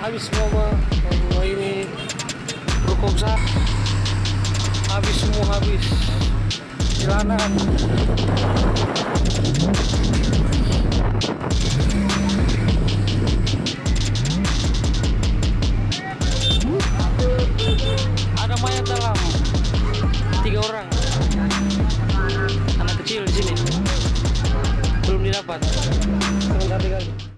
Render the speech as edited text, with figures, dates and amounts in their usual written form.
Habis mau ini Rukogsa, habis semua, habis jalanan. Ada mayat dalam, 3 orang, anak kecil di sini belum didapat. Sebentar tinggal.